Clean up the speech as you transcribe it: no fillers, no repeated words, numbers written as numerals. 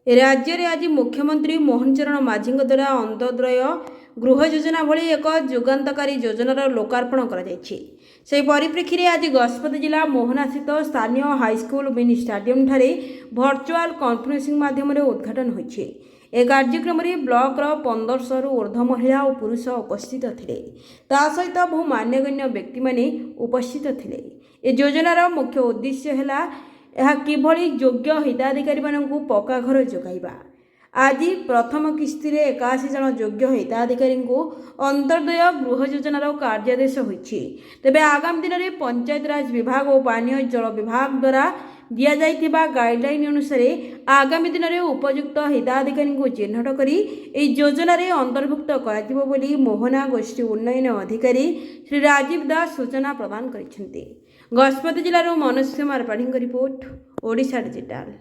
राज्य में आज मुख्यमंत्री मोहन चरण माझी द्वारा अंत्योदय गृह योजना भली एक जुगान्तकारी योजनार लोकार्पण कर परिप्रेक्षी में आज गजपति जिला मोहना स्थित स्थानीय हाईस्कल मिनी स्टाडियम ठारे भर्चुआल कॉन्फ्रेंसिंग माध्यम उद्घाटन होइछे। ए कार्यक्रम में ब्लॉक 1500 रु ऊर्ध्व महिला और पुरुष उपस्थित थे। ता सहित बहु मान्यगण्य व्यक्ति माने उपस्थित थे। ए योजनार मुख्य उद्देश्य है यह किभली योग्य हिताधिकारी मानकु पक्का घर जोगाइबा। आज प्रथम किस्ती 81 जन योग्य हिताधिकारी अंत्योदय गृह योजनार कार्यादेश होइछि। तेबे आगामी दिन में पंचायत राज विभाग और पानीय जल विभाग द्वारा दिया जाइथिबा गाइडलाइन अनुसार आगामी दिन में उपयुक्त हिताधिकारी चिन्हट करी एई योजना रे अंतर्भुक्त कराजिबो बोली मोहना गोष्ठी उन्नयन अधिकारी श्री राजीव दास सूचना प्रदान करिसेंती। गजपति जिलार मनोज कुमार पाढ़ी रिपोर्ट ओडिशा डिजिटाल।